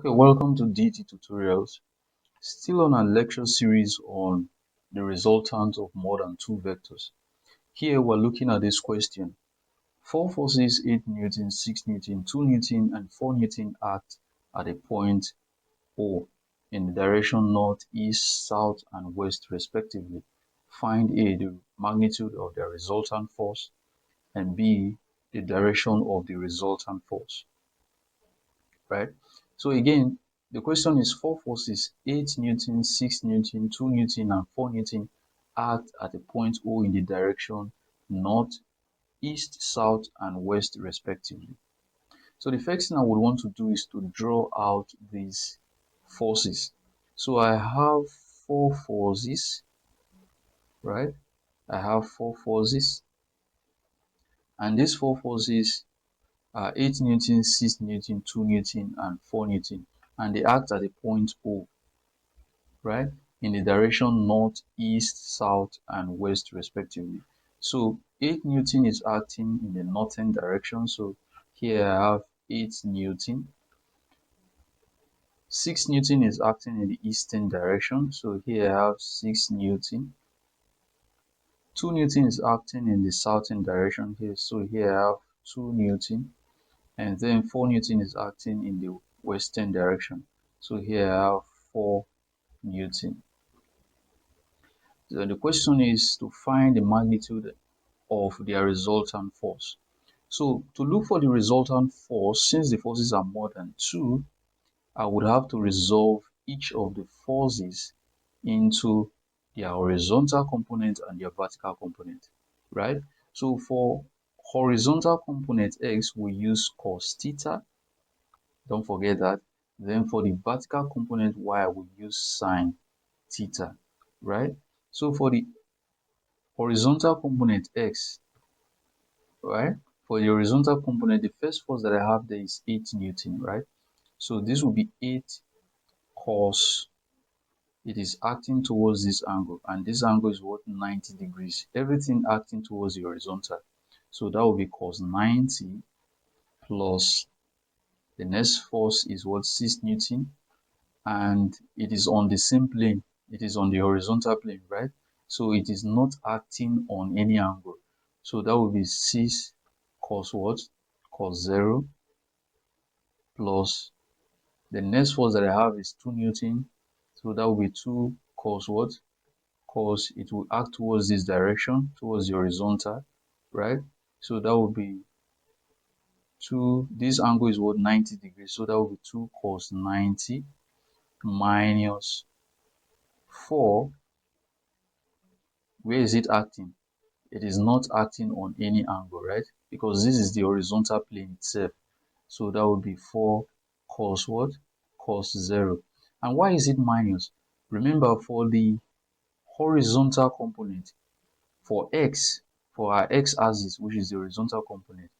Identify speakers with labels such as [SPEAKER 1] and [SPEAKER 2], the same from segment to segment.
[SPEAKER 1] Okay, welcome to DT Tutorials. Still on our lecture series on the resultant of more than two vectors. Here we're looking at this question. 4 forces, 8 Newton, 6 Newton, 2 Newton, and 4 Newton act at a point O in the direction north, east, south, and west respectively. Find A, the magnitude of the resultant force, and B, the direction of the resultant force. Right? So again, the question is 4 forces, 8 Newton, 6 Newton, 2 Newton, and 4 Newton act at a point O in the direction north, east, south, and west respectively. So the first thing I would want to do is to draw out these forces. So I have 4 forces, right? I have 4 forces, and these 4 forces 8 Newton, 6 Newton, 2 Newton, and 4 Newton. And they act at a point O, right? In the direction north, east, south, and west respectively. So 8 Newton is acting in the northern direction. So here I have 8 Newton. 6 Newton is acting in the eastern direction. So here I have 6 Newton. 2 Newton is acting in the southern direction here. So here I have 2 Newton. And then 4 Newton is acting in the western direction. So here I have 4 Newton. So the question is to find the magnitude of their resultant force. So to look for the resultant force, since the forces are more than 2, I would have to resolve each of the forces into their horizontal component and their vertical component, right? So for horizontal component x, we use cos theta. Don't forget that. Then for the vertical component y, we use sine theta, right? So for the horizontal component x, right? For the horizontal component, the first force that I have there is 8 Newton, right? So this will be 8 cos, it is acting towards this angle, and this angle is what, 90 degrees. Everything acting towards the horizontal. So that will be cos 90 plus the next force is what, 6 Newton, and it is on the same plane. It is on the horizontal plane, right? So it is not acting on any angle. So that will be 6 cos what? Cos 0 plus the next force that I have is 2 Newton. So that will be 2 cos what? Cos, it will act towards this direction, towards the horizontal, right? So that will be 2, this angle is what, 90 degrees. So that will be 2 cos 90 minus 4. Where is it acting? It is not acting on any angle, right? Because this is the horizontal plane itself. So that would be 4 cos what? Cos 0. And why is it minus? Remember, for the horizontal component, for x, for our x-axis, which is the horizontal component,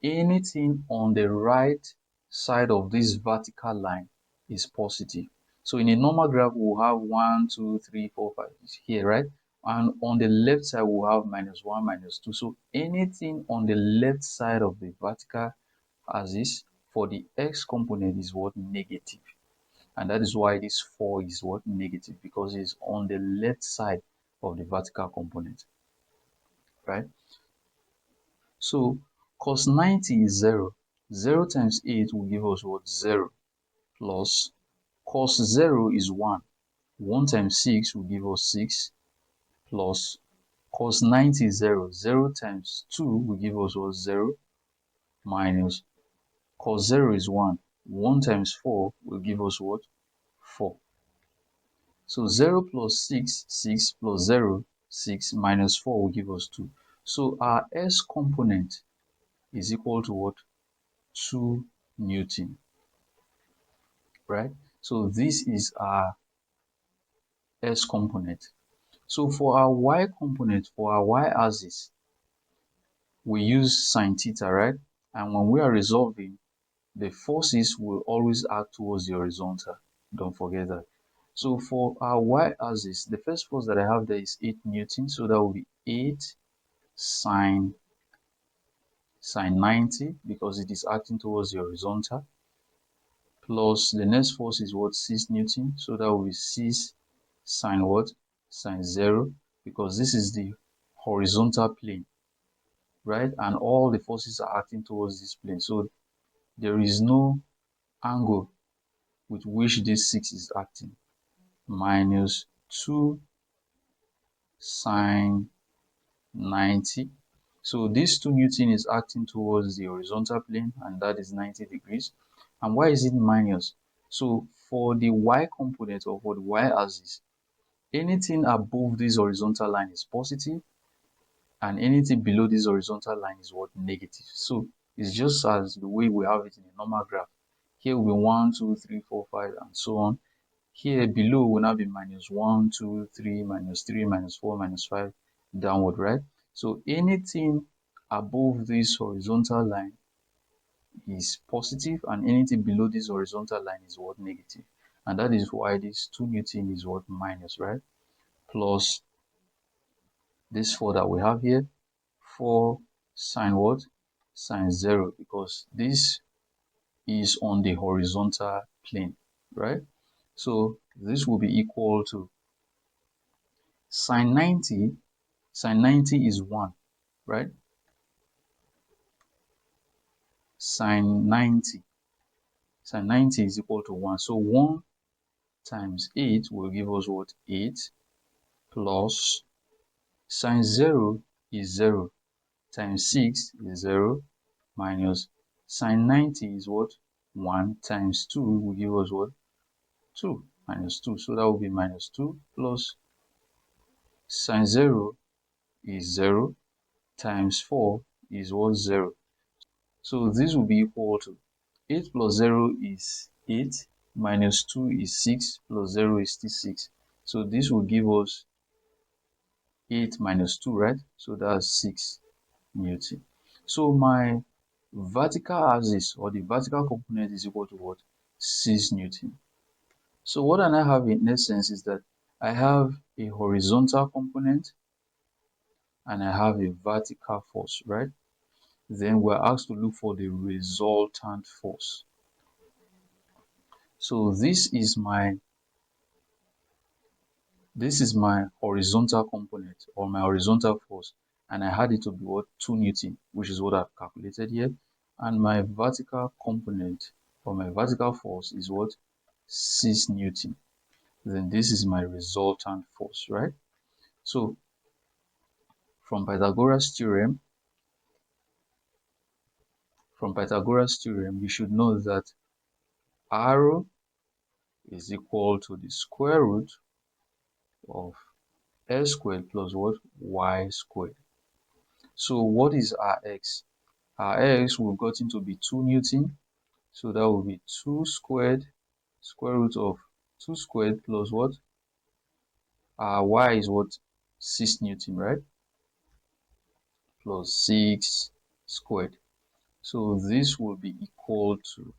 [SPEAKER 1] anything on the right side of this vertical line is positive. So in a normal graph, we'll have 1, 2, 3, 4, 5 here, right? And on the left side, we'll have -1, -2. So anything on the left side of the vertical axis for the x component is what, negative. And that is why this 4 is what, negative, because it's on the left side of the vertical component, right? So cos 90 is 0. 0 times 8 will give us what, 0, plus cos 0 is 1. 1 times 6 will give us 6, plus cos 90 is 0. 0 times 2 will give us what, 0, minus cos 0 is 1. 1 times 4 will give us what, 4. So 0 plus 6, 6 plus 0, 6 minus 4 will give us 2. So our S component is equal to what, 2 Newton, right? So this is our S component. So for our Y component, for our Y axis, we use sine theta, right? And when we are resolving, the forces will always act towards the horizontal. Don't forget that. So for our Y axis, the first force that I have there is 8 Newton. So that will be 8 sine 90, because it is acting towards the horizontal. plus the next force is what, 6 Newton. So that will be 6 sine what? Sine 0, because this is the horizontal plane, right? And all the forces are acting towards this plane. So there is no angle with which this 6 is acting, minus 2 sine 90. So this 2 Newton is acting towards the horizontal plane, and that is 90 degrees. And why is it minus? So for the y component, or for the y axis, anything above this horizontal line is positive, and anything below this horizontal line is what, negative. So it's just as the way we have it in a normal graph. Here will be 1, 2, 3, 4, 5, and so on. Here below will now be minus 1, 2, 3, minus 3, minus 4, minus 5, downward, right? So anything above this horizontal line is positive, and anything below this horizontal line is what, negative. And that is why this 2 Newton is what, minus, right? Plus this 4 that we have here, 4 sine what? Sine 0, because this is on the horizontal plane, right? So this will be equal to sine 90. Sine 90 is 1, right? Sine 90. Sine 90 is equal to 1. So 1 times 8 will give us what? 8, plus sine 0 is 0, times 6 is 0, minus sine 90 is what? 1, times 2 will give us what? 2, minus 2. So that will be minus 2, plus sine 0 is 0, times 4 is what? 0. So this will be equal to 8 plus 0 is 8, minus 2 is 6, plus 0 is still 6. So this will give us 8 minus 2, right? So that's 6 Newton. So my vertical axis, or the vertical component, is equal to what? 6 Newton. So what I have in essence is that I have a horizontal component and I have a vertical force, right? Then we're asked to look for the resultant force. So this is my horizontal component, or my horizontal force, and I had it to be what? 2 Newton, which is what I've calculated here. And my vertical component, or my vertical force, is what? 6 Newton. Then this is my resultant force, right? So from Pythagoras theorem, you should know that r is equal to the square root of x squared plus what? Y squared. So what is Rx? Rx we've gotten to be 2 Newton. So that will be 2 squared, square root of 2 squared plus what? Y is what? 6 Newton, right? Plus 6 squared. So this will be equal to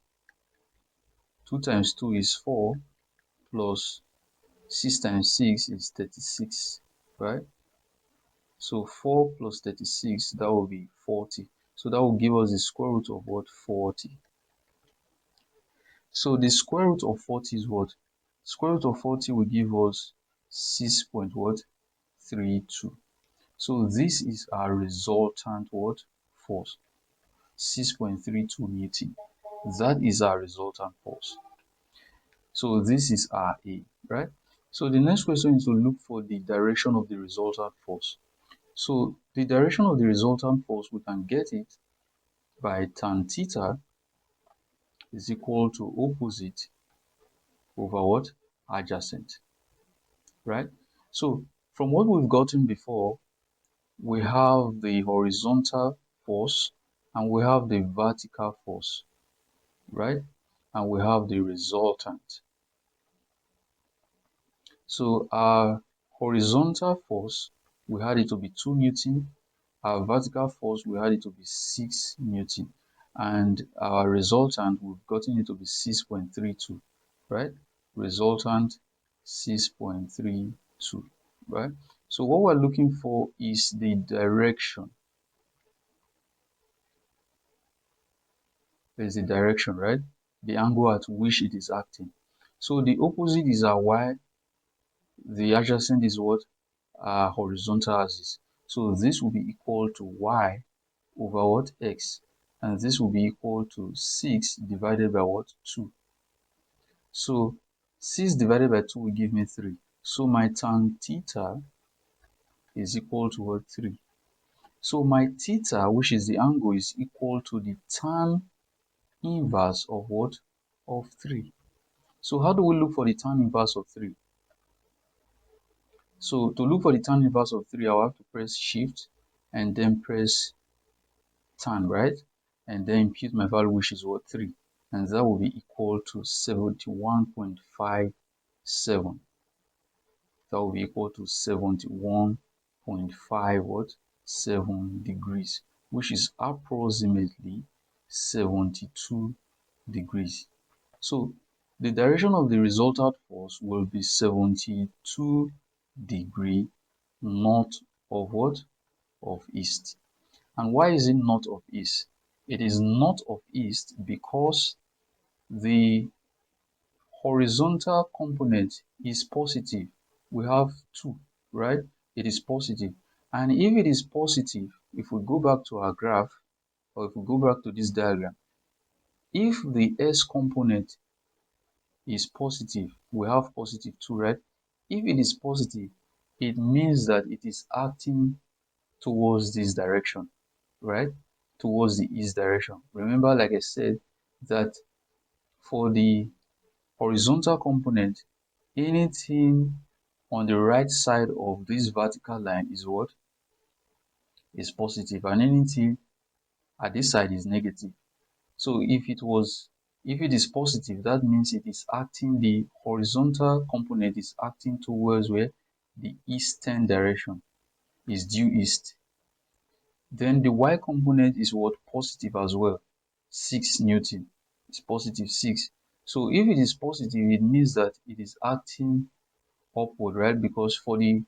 [SPEAKER 1] 2 times 2 is 4, plus 6 times 6 is 36, right? So 4 plus 36, that will be 40. So that will give us the square root of what? 40. So the square root of 40 is what? Square root of 40 will give us 6.32. So this is our resultant what? Force. 6.32 Newton. That is our resultant force. So this is our A, right? So the next question is to look for the direction of the resultant force. So the direction of the resultant force, we can get it by tan theta is equal to opposite over what? Adjacent, right? So from what we've gotten before, we have the horizontal force and we have the vertical force, right? And we have the resultant. So our horizontal force, we had it to be 2 Newton. Our vertical force, we had it to be 6 Newton. And our resultant, we've gotten it to be 6.32, right? Resultant 6.32, right? So what we're looking for is the direction. There's the direction, right? the angle at which it is acting. So the opposite is our y, the adjacent is what? Horizontal axis. So this will be equal to y over what? X. And this will be equal to 6 divided by what? 2. So 6 divided by 2 will give me 3. So my tan theta is equal to what? 3. So my theta, which is the angle, is equal to the tan inverse of what? Of 3. So how do we look for the tan inverse of 3? So to look for the tan inverse of 3, I'll have to press shift and then press tan, right? And then impute my value, which is what? 3. And that will be equal to 71.57. That will be equal to 71.5 what? 7 degrees, which is approximately 72 degrees. So the direction of the resultant force will be 72 degree north of what? Of east. And why is it north of east? It is north of east because the horizontal component is positive. We have 2, right? It is positive. And if it is positive, if we go back to our graph, or if we go back to this diagram, if the S component is positive, we have positive 2, right? If it is positive, it means that it is acting towards this direction, right? Towards the east direction. Remember, like I said, that for the horizontal component, anything on the right side of this vertical line is what? Is positive, and anything at this side is negative. So if it is positive, that means it is acting, the horizontal component is acting towards where? The eastern direction, is due east. Then the y component is what? Positive as well. 6 Newton. It's positive 6. So if it is positive, it means that it is acting upward, right? Because for the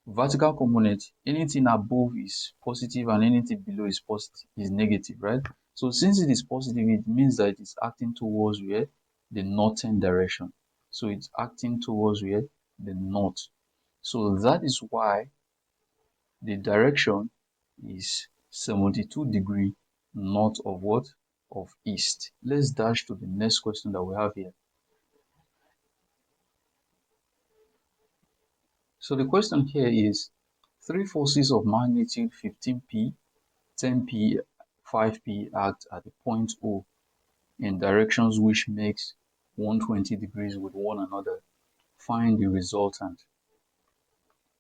[SPEAKER 1] vertical component, anything above is positive and anything below is positive, is negative, right? So since it is positive, it means that it is acting towards where? The northern direction. So it's acting towards where? The north. So that is why the direction is 72 degree north of what? Of east. Let's dash to the next question that we have here. So the question here is, three forces of magnitude 15p, 10p, 5p act at the point O in directions which makes 120 degrees with one another. Find the resultant.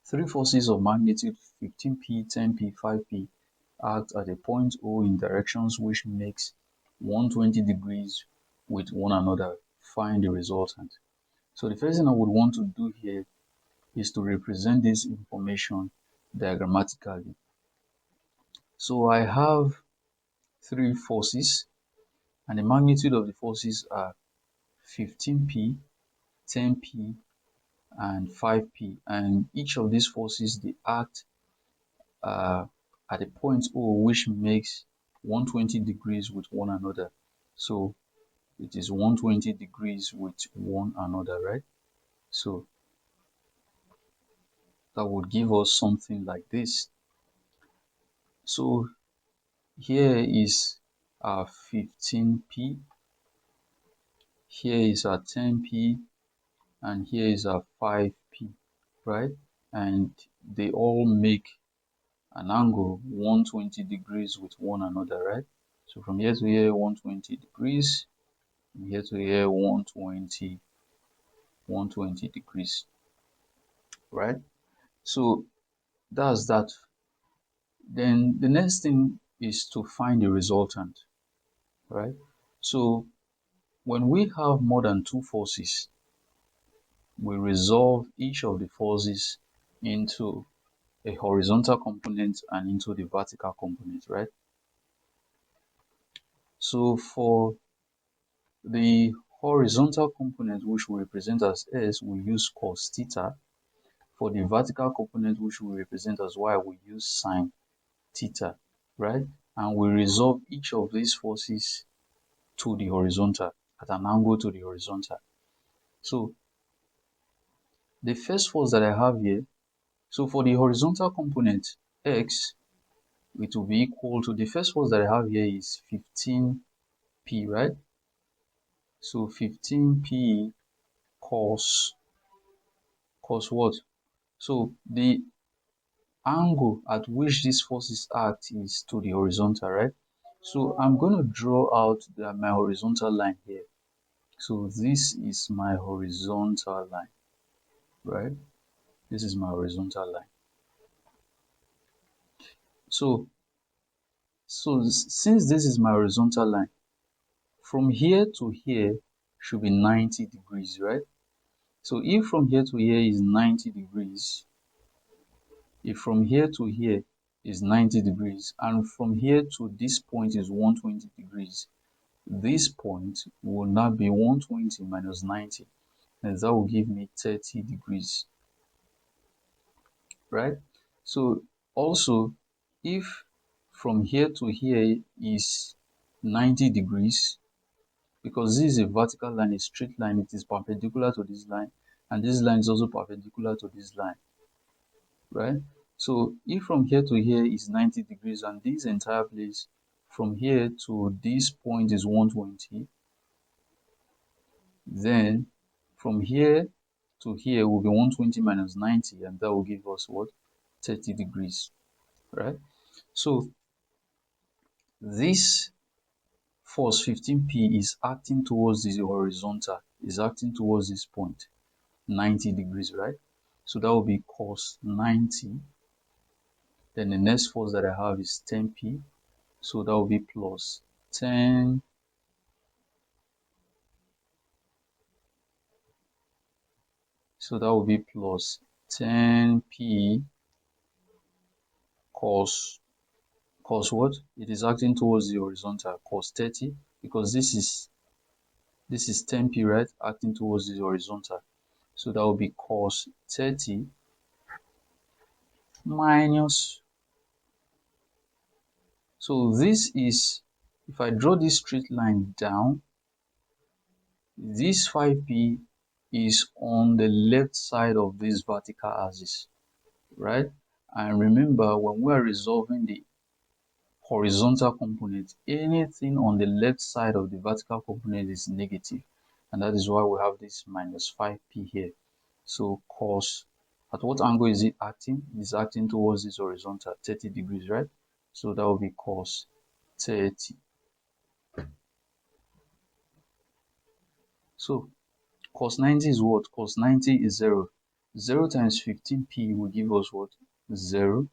[SPEAKER 1] Three forces of magnitude 15p, 10p, 5p act at a point O in directions which makes 120 degrees with one another. Find the resultant. So the first thing I would want to do here is to represent this information diagrammatically. So I have three forces, and the magnitude of the forces are 15p, 10p, and 5p. And each of these forces, they act at a point O which makes 120 degrees with one another. So it is 120 degrees with one another, right? So that would give us something like this. So here is our 15p, here is our 10p, and here is our 5p, right? And they all make an angle 120 degrees with one another, right? So from here to here, 120 degrees, from here to here, 120 degrees, right? So that's that. Then the next thing is to find the resultant, right? So when we have more than two forces, we resolve each of the forces into a horizontal component and into the vertical component, right? So for the horizontal component, which we represent as S, we use cos theta. For the vertical component, which we represent as Y, we use sine theta, right? And we resolve each of these forces to the horizontal, at an angle to the horizontal. So the first force that I have here, so for the horizontal component x, it will be equal to, the first force that I have here is 15p, right? So 15p cos what? So the angle at which these forces act is to the horizontal, right? So I'm going to draw out my horizontal line here. So this is my horizontal line, right? This is my horizontal line. So since this is my horizontal line, from here to here should be 90 degrees, right? So if from here to here is 90 degrees, if from here to here is 90 degrees, and from here to this point is 120 degrees, this point will now be 120 minus 90, and that will give me 30 degrees, right? So also, if from here to here is 90 degrees, because this is a vertical line, a straight line, it is perpendicular to this line, and this line is also perpendicular to this line, right? So if from here to here is 90 degrees, and this entire place from here to this point is 120, then from here to here will be 120 minus 90, and that will give us what? 30 degrees, right? So this force 15p is acting towards the horizontal, is acting towards this point, 90 degrees, right? So that will be cos 90. Then the next force that I have is 10p. So that will be plus 10. So that will be plus 10p cos what? It is acting towards the horizontal, cos 30, because this is 10p, right? Acting towards the horizontal. So that will be cos 30 minus, so this is, if I draw this straight line down, this 5p is on the left side of this vertical axis, right? And remember, when we are resolving the horizontal component, anything on the left side of the vertical component is negative, and that is why we have this minus 5p here. So cos, at what angle is it acting? It is acting towards this horizontal, 30 degrees, right? So that will be cos 30. So cos 90 is what? Cos 90 is 0. 0 times 15p will give us what? 0,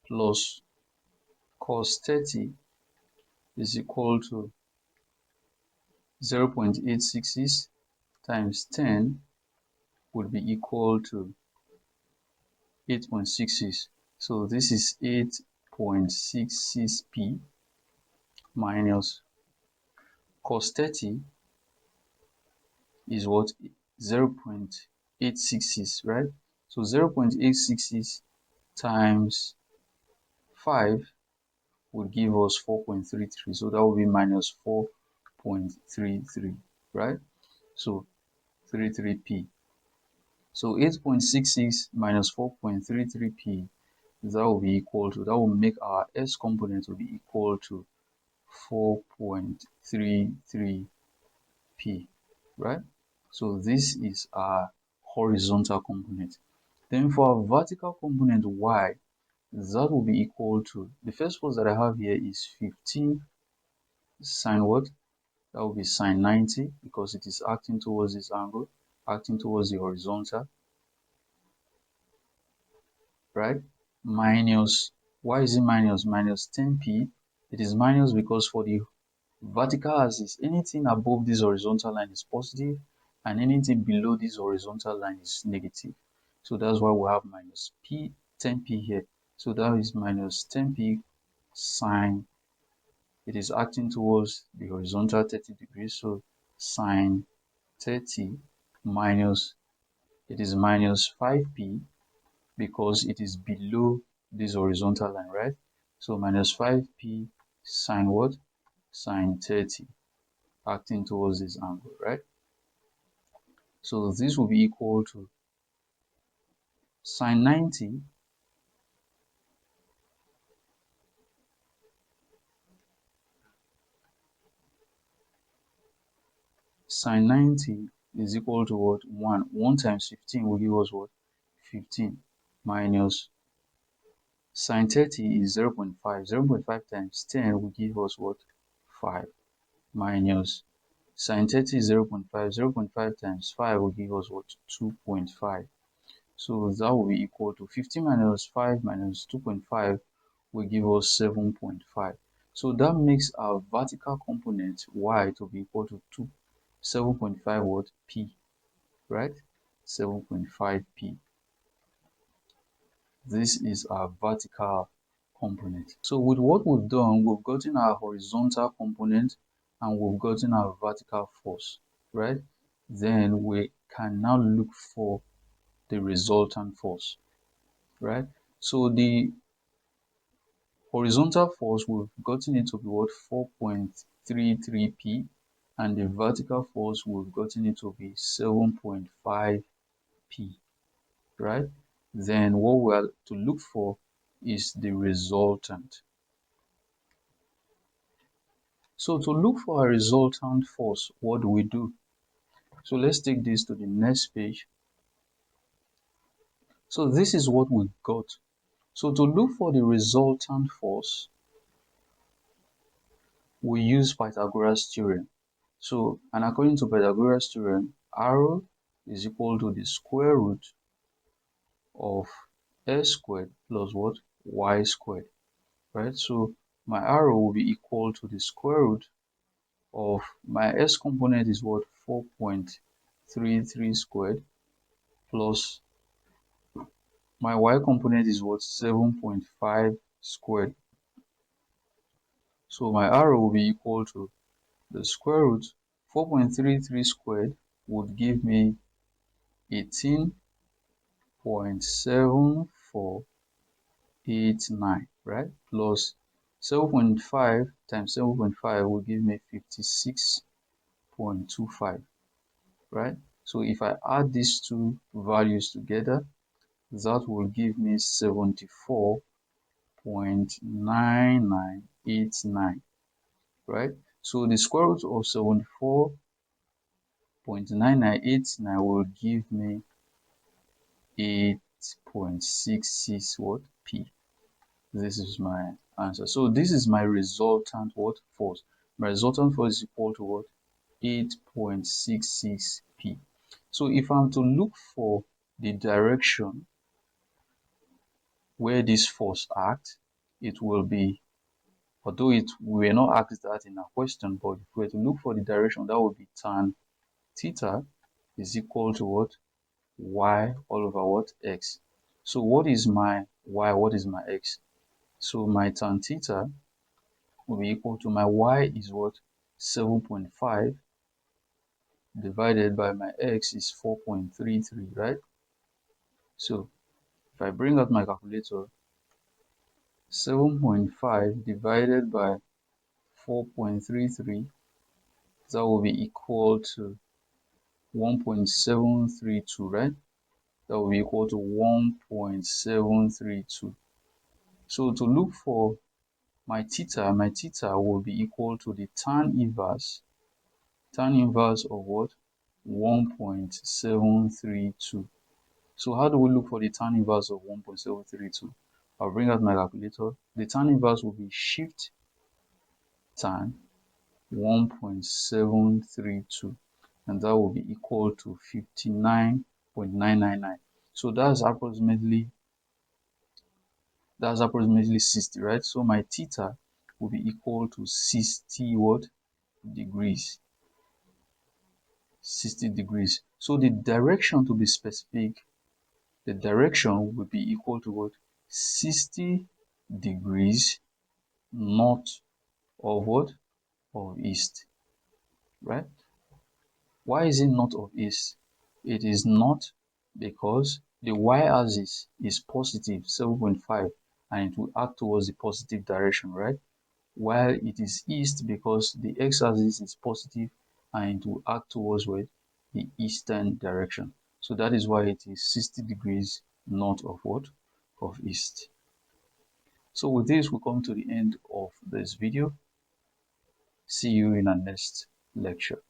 [SPEAKER 1] plus cos 30 is equal to 0.866 times 10 would be equal to 8.66. So this is 8.66p minus cos 30 is what? 0.866, right? So 0.866 times 5 would give us 4.33. So that will be minus 4.33, right? So 33p. So 8.66 minus 4.33p, that will be equal to, that will make our s component will be equal to 4.33p, right? So this is our horizontal component. Then for our vertical component y, that will be equal to, the first force that I have here is 15 sine what? That will be sine 90, because it is acting towards this angle, acting towards the horizontal, right? Minus, why is it minus? Minus 10p. It is minus because for the vertical axis, anything above this horizontal line is positive, and anything below this horizontal line is negative. So that's why we have minus 10p here. So that is minus 10p sine, it is acting towards the horizontal 30 degrees, so sine 30 minus, it is minus 5p because it is below this horizontal line, right? So minus 5p sine what? Sine 30. acting towards this angle, right? So this will be equal to sine 90 sine 90 is equal to what? 1. 1 times 15 will give us what? 15 minus sine 30 is 0 0.5. 0 0.5 times 10 will give us what? 5 minus sine 30 is 0 0.5. 0 0.5 times 5 will give us what? 2.5. So that will be equal to 15 minus 5 minus 2.5 will give us 7.5. So that makes our vertical component y to be equal to 7.5 what? P, right? 7.5 P. This is our vertical component. So with what we've done, we've gotten our horizontal component and we've gotten our vertical force, right? Then we can now look for the resultant force, right? So the horizontal force, we've gotten it to be what? 4.33 P, and the vertical force, we've gotten it to be 7.5 P, right? Then what we are to look for is the resultant. So to look for a resultant force, what do we do? So let's take this to the next page. So this is what we got. So to look for the resultant force, we use Pythagoras theorem. So, and according to Pythagoras theorem, r is equal to the square root of s squared plus what? Y squared, right? So my r will be equal to the square root of my s component is what? 4.33 squared plus my y component is what? 7.5 squared. So my r will be equal to the square root. 4.33 squared would give me 18.7489, right? Plus 7.5 times 7.5 will give me 56.25, right? So if I add these two values together, that will give me 74.9989, right? So the square root of 74.9989 will give me 8.66 what? P. This is my answer. So this is my resultant what? Force. My resultant force is equal to what? 8.66 P. So if I'm to look for the direction where this force acts, it will be, although we were not asked that in our question, but if we were to look for the direction, that would be tan theta is equal to what? Y all over what? X. So what is my y? What is my x? So my tan theta will be equal to my y is what? 7.5 divided by my x is 4.33, right? So if I bring out my calculator, 7.5 divided by 4.33, that will be equal to 1.732, right? That will be equal to 1.732. So to look for my theta will be equal to the tan inverse of what? 1.732. So how do we look for the tan inverse of 1.732? I'll bring out my calculator. The tan inverse will be shift tan 1.732, and that will be equal to 59.999. So that's approximately 60, right? So my theta will be equal to 60 what? Degrees. 60 degrees. So the direction, to be specific, the direction will be equal to what? 60 degrees north of what? Of east, right? Why is it north of east? It is not because the y-axis is positive 7.5 and it will act towards the positive direction, right? while it is east because the x-axis is positive and it will act towards where the eastern direction. So that is why it is 60 degrees north of what? Of east. So with this, we come to the end of this video. See you in our next lecture.